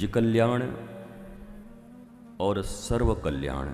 निज कल्याण और सर्व कल्याण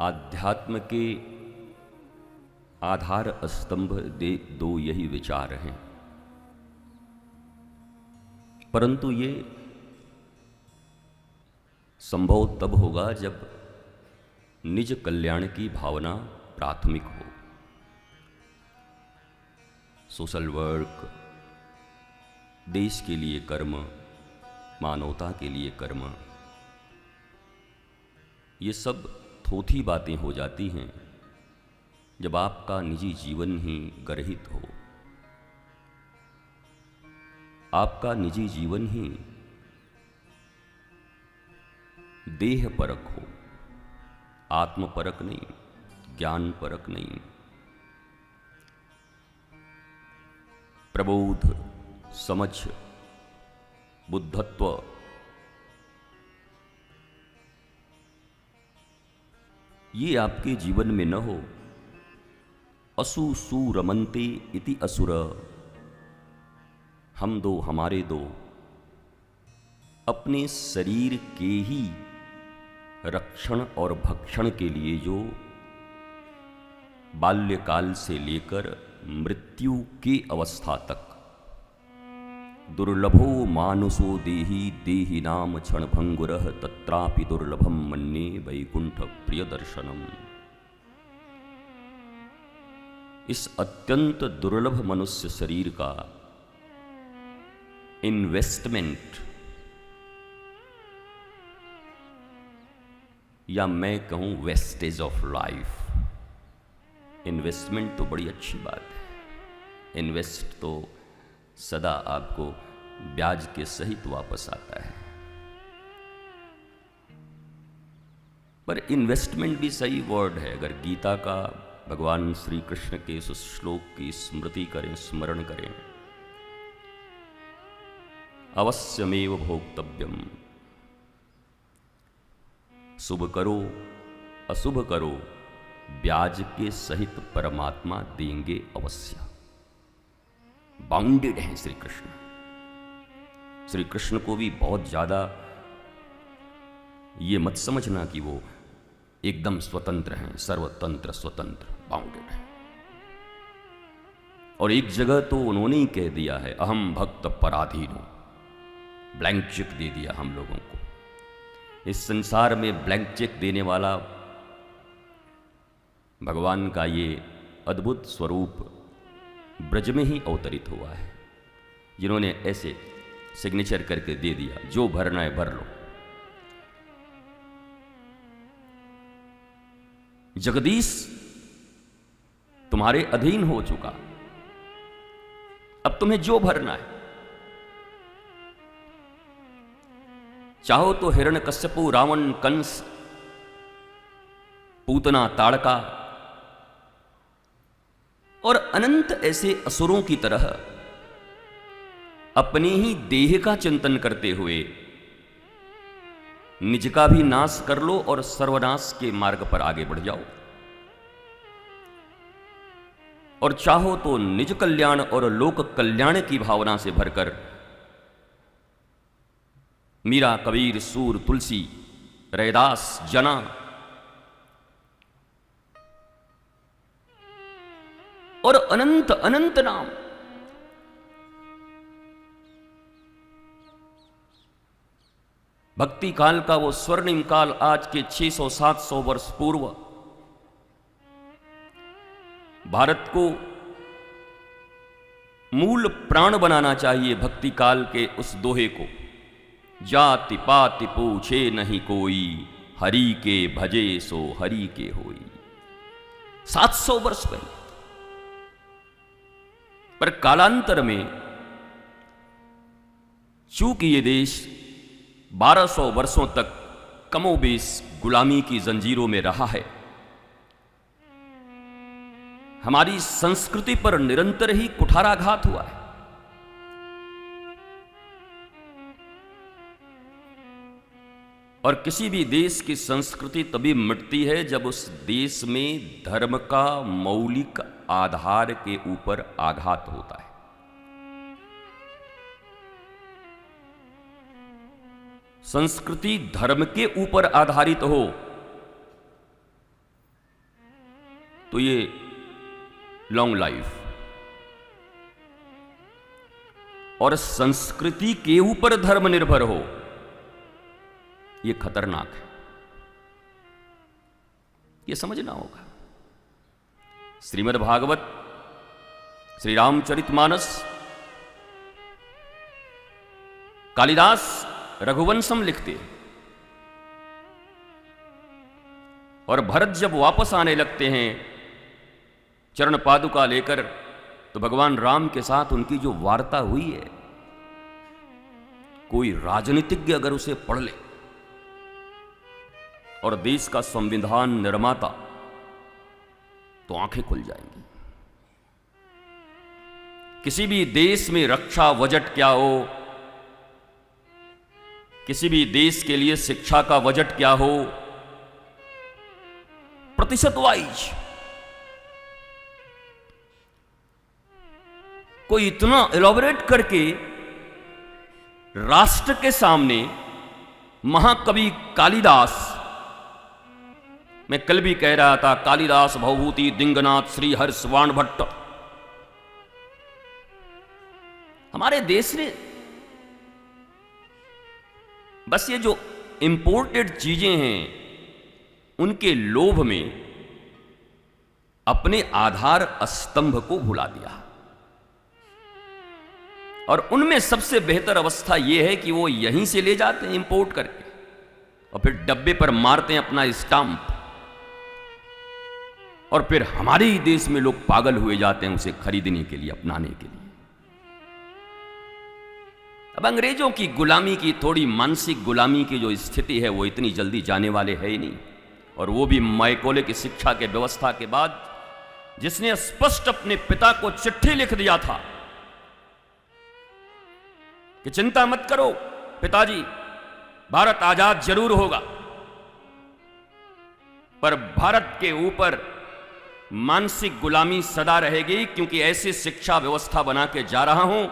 आध्यात्म के आधार स्तंभ दो यही विचार हैं, परंतु ये संभव तब होगा जब निज कल्याण की भावना प्राथमिक हो। सोशल वर्क, देश के लिए कर्म, मानवता के लिए कर्म, ये सब थोथी बातें हो जाती हैं जब आपका निजी जीवन ही गर्हित हो, आपका निजी जीवन ही देह परक हो, आत्म परक नहीं, ज्ञान परक नहीं। प्रबोध, समझ, बुद्धत्व, ये आपके जीवन में न हो। असु सु रमन्ते इति असुर, हम दो हमारे दो, अपने शरीर के ही रक्षण और भक्षण के लिए जो बाल्यकाल से लेकर मृत्यु की अवस्था तक दुर्लभो मानुषो देहि देहि नाम क्षणभंगुरः तत्रापि दुर्लभम मन्ये वैकुंठ प्रिय दर्शनम। इस अत्यंत दुर्लभ मनुष्य शरीर का इन्वेस्टमेंट, या मैं कहूं वेस्टेज ऑफ लाइफ, इन्वेस्टमेंट तो बड़ी अच्छी बात है, इन्वेस्ट तो सदा आपको ब्याज के सहित वापस आता है, पर इन्वेस्टमेंट भी सही वर्ड है। अगर गीता का भगवान श्री कृष्ण के इस श्लोक की स्मृति करें, स्मरण करें, अवश्यमेव भोक्तव्यम, शुभ करो अशुभ करो ब्याज के सहित परमात्मा देंगे अवश्य। बाउंडेड हैं श्री कृष्ण। श्री कृष्ण को भी बहुत ज्यादा ये मत समझना कि वो एकदम स्वतंत्र हैं, सर्वतंत्र स्वतंत्र, बाउंडेड है। और एक जगह तो उन्होंने ही कह दिया है, अहम भक्त पराधीनो, ब्लैंक चेक दे दिया हम लोगों को। इस संसार में ब्लैंक चेक देने वाला भगवान का ये अद्भुत स्वरूप ब्रज में ही अवतरित हुआ है, जिन्होंने ऐसे सिग्नेचर करके दे दिया, जो भरना है भर लो। जगदीश तुम्हारे अधीन हो चुका, अब तुम्हें जो भरना है, चाहो तो हिरण्यकश्यपु, रावण, कंस, पूतना, ताड़का और अनंत ऐसे असुरों की तरह अपने ही देह का चिंतन करते हुए निज का भी नाश कर लो और सर्वनाश के मार्ग पर आगे बढ़ जाओ। और चाहो तो निज कल्याण और लोक कल्याण की भावना से भरकर मीरा, कबीर, सूर, तुलसी, रैदास, जना और अनंत अनंत नाम, भक्ति काल का वो स्वर्णिम काल आज के 600-700 वर्ष पूर्व भारत को मूल प्राण बनाना चाहिए। भक्ति काल के उस दोहे को, जाति पाति पूछे नहीं कोई, हरि के भजे सो हरि के होई, 700 वर्ष पहले। पर कालांतर में चूंकि ये देश 1200 वर्षों तक कमोबेश गुलामी की जंजीरों में रहा है, हमारी संस्कृति पर निरंतर ही कुठाराघात हुआ है। और किसी भी देश की संस्कृति तभी मिटती है जब उस देश में धर्म का मौलिक आधार के ऊपर आघात होता है। संस्कृति धर्म के ऊपर आधारित हो तो ये लॉन्ग लाइफ, और संस्कृति के ऊपर धर्म निर्भर हो ये खतरनाक है। ये समझना होगा। श्रीमद् भागवत, श्री रामचरितमानस, कालिदास रघुवंशम लिखते हैं, और भरत जब वापस आने लगते हैं चरण पादुका लेकर, तो भगवान राम के साथ उनकी जो वार्ता हुई है, कोई राजनीतिज्ञ अगर उसे पढ़ ले और देश का संविधान निर्माता, तो आंखें खुल जाएंगी। किसी भी देश में रक्षा बजट क्या हो, किसी भी देश के लिए शिक्षा का बजट क्या हो, प्रतिशत वाइज कोई इतना एलॉबरेट करके राष्ट्र के सामने, महाकवि कालिदास, मैं कल भी कह रहा था, कालिदास भवभूति दिंगनाथ श्री हर्षवाण भट्ट, हमारे देश ने बस ये जो इंपोर्टेड चीजें हैं उनके लोभ में अपने आधार स्तंभ को भुला दिया। और उनमें सबसे बेहतर अवस्था यह है कि वो यहीं से ले जाते हैं इंपोर्ट करके, और फिर डब्बे पर मारते हैं अपना स्टाम्प, और फिर हमारे ही देश में लोग पागल हुए जाते हैं उसे खरीदने के लिए, अपनाने के लिए। अब अंग्रेजों की गुलामी की, थोड़ी मानसिक गुलामी की जो स्थिति है, वो इतनी जल्दी जाने वाले है ही नहीं। और वो भी मैकॉले की शिक्षा के व्यवस्था के बाद, जिसने स्पष्ट अपने पिता को चिट्ठी लिख दिया था कि चिंता मत करो पिताजी, भारत आजाद जरूर होगा, पर भारत के ऊपर मानसिक गुलामी सदा रहेगी, क्योंकि ऐसी शिक्षा व्यवस्था बना के जा रहा हूं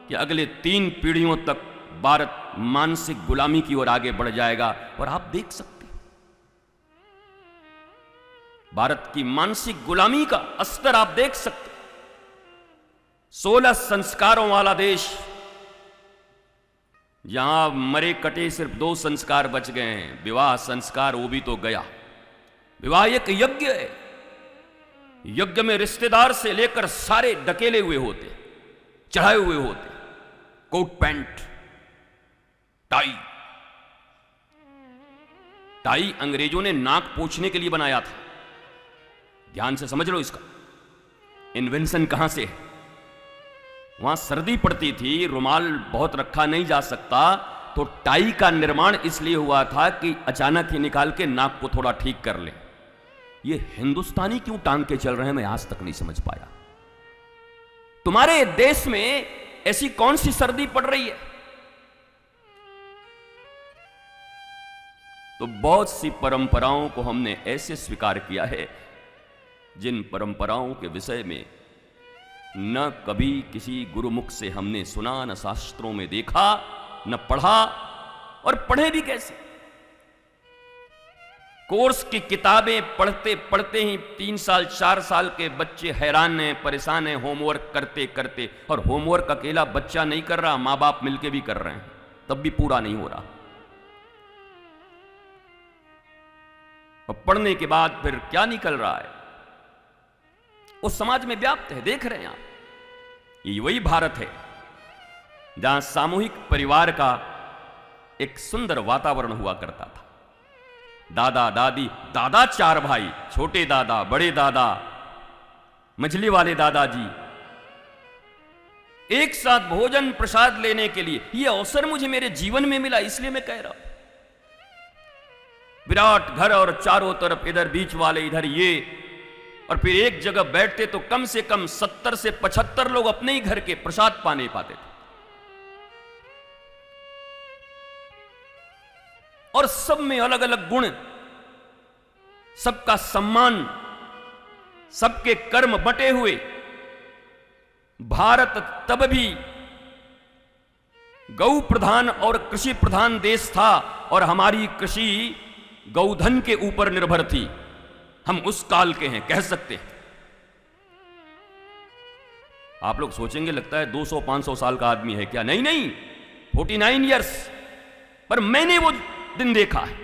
कि अगले 3 पीढ़ियों तक भारत मानसिक गुलामी की ओर आगे बढ़ जाएगा। और आप देख सकते हैं भारत की मानसिक गुलामी का स्तर, आप देख सकते, 16 संस्कारों वाला देश, यहां मरे कटे सिर्फ 2 संस्कार बच गए हैं। विवाह संस्कार वो भी तो गया। विवाह एक यज्ञ है, यज्ञ में रिश्तेदार से लेकर सारे ढकेले हुए होते, चढ़ाए हुए होते, कोट पैंट, टाई। टाई अंग्रेजों ने नाक पोंछने के लिए बनाया था। ध्यान से समझ लो इसका इन्वेंशन कहां से है। वहां सर्दी पड़ती थी, रुमाल बहुत रखा नहीं जा सकता, तो टाई का निर्माण इसलिए हुआ था कि अचानक ही निकाल के नाक को थोड़ा ठीक कर ले। ये हिंदुस्तानी क्यों टांग के चल रहे हैं, मैं आज तक नहीं समझ पाया। तुम्हारे देश में ऐसी कौन सी सर्दी पड़ रही है? तो बहुत सी परंपराओं को हमने ऐसे स्वीकार किया है जिन परंपराओं के विषय में न कभी किसी गुरुमुख से हमने सुना, न शास्त्रों में देखा, न पढ़ा, और पढ़े भी कैसे। कोर्स की किताबें पढ़ते पढ़ते ही 3 साल 4 साल के बच्चे हैरान हैं, परेशान हैं, होमवर्क करते करते। और होमवर्क अकेला बच्चा नहीं कर रहा, मां बाप मिलके भी कर रहे हैं, तब भी पूरा नहीं हो रहा। और पढ़ने के बाद फिर क्या निकल रहा है, उस समाज में व्याप्त है, देख रहे हैं आप। ये वही भारत है जहां सामूहिक परिवार का एक सुंदर वातावरण हुआ करता था। दादा दादी, दादा 4 भाई, छोटे दादा, बड़े दादा, मछली वाले दादाजी, एक साथ भोजन प्रसाद लेने के लिए। यह अवसर मुझे मेरे जीवन में मिला, इसलिए मैं कह रहा हूं। विराट घर और चारों तरफ इधर बीच वाले, इधर ये, और फिर एक जगह बैठते तो कम से कम 70 से 75 लोग अपने ही घर के प्रसाद पाने पाते थे। और सब में अलग अलग गुण, सबका सम्मान, सबके कर्म बटे हुए। भारत तब भी गौ प्रधान और कृषि प्रधान देश था और हमारी कृषि गौधन के ऊपर निर्भर थी। हम उस काल के हैं, कह सकते हैं। आप लोग सोचेंगे लगता है 200-500 साल का आदमी है क्या? नहीं नहीं, 49 ईयर्स। पर मैंने वो दिन देखा है।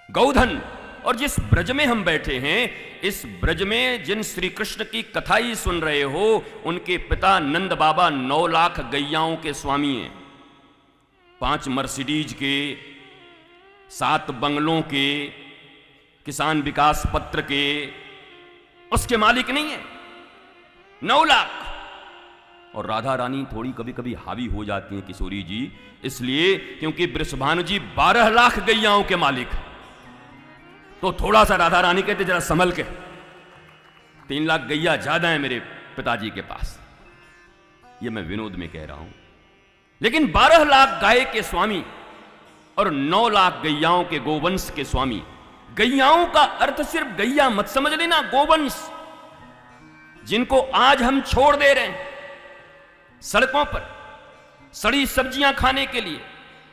गौधन। और जिस ब्रज में हम बैठे हैं, इस ब्रज में जिन श्री कृष्ण की कथाई सुन रहे हो, उनके पिता नंद बाबा 9 लाख गैयाओं के स्वामी हैं। 5 मर्सिडीज के, 7 बंगलों के, किसान विकास पत्र के, उसके मालिक नहीं है। 9 लाख। और राधा रानी थोड़ी कभी कभी हावी हो जाती हैं किशोरी जी, इसलिए क्योंकि वृषभानु जी 12 लाख गैयाओं के मालिक हैं। तो थोड़ा सा राधा रानी कहते जरा संभल के, 3 लाख गैया ज्यादा है मेरे पिताजी के पास। ये मैं विनोद में कह रहा हूं। लेकिन 12 लाख गाय के स्वामी और 9 लाख गैयाओं के गोवंश के स्वामी। गैयाओं का अर्थ सिर्फ गैया मत समझ लेना, गोवंश जिनको आज हम छोड़ दे रहे हैं सड़कों पर सड़ी सब्जियां खाने के लिए,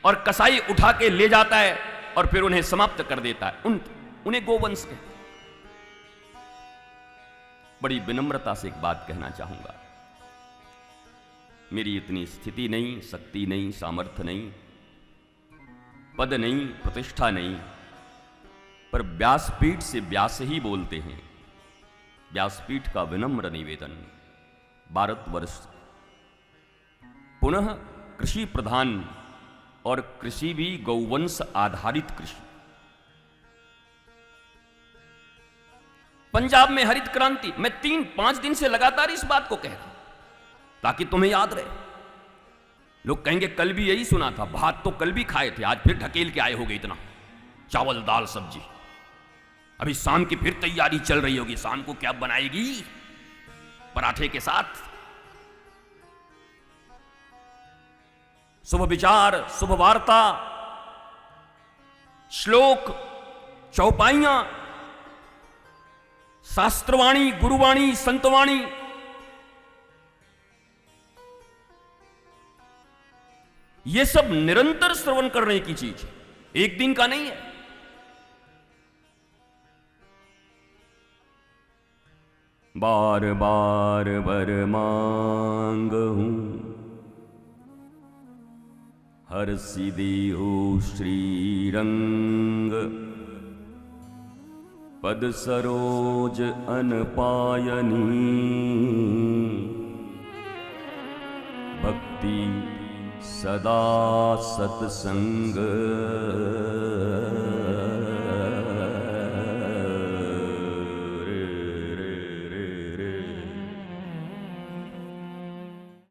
और कसाई उठा के ले जाता है और फिर उन्हें समाप्त कर देता है, उन्हें गोवंश कहते हैं। बड़ी विनम्रता से एक बात कहना चाहूंगा। मेरी इतनी स्थिति नहीं, शक्ति नहीं, सामर्थ्य नहीं, पद नहीं, प्रतिष्ठा नहीं, पर व्यासपीठ से व्यास ही बोलते हैं। व्यासपीठ का विनम्र निवेदन, भारतवर्ष पुनः कृषि प्रधान और कृषि भी गौवंश आधारित कृषि। पंजाब में हरित क्रांति, मैं 3-5 दिन से लगातार इस बात को कह रहा हूं ताकि तुम्हें याद रहे। लोग कहेंगे कल भी यही सुना था, भात तो कल भी खाए थे, आज फिर ढकेल के आए होगे इतना, चावल दाल सब्जी। अभी शाम की फिर तैयारी चल रही होगी, शाम को क्या बनाएगी पराठे के साथ। शुभ विचार, शुभ वार्ता, श्लोक, चौपाइयां, शास्त्रवाणी, गुरुवाणी, संतवाणी, ये सब निरंतर श्रवण करने की चीज है, एक दिन का नहीं है। बार बार वर मांगहूं, हर्षि देहु श्रीरंग, पद सरोज अनपायनी, भक्ति सदा सत्संग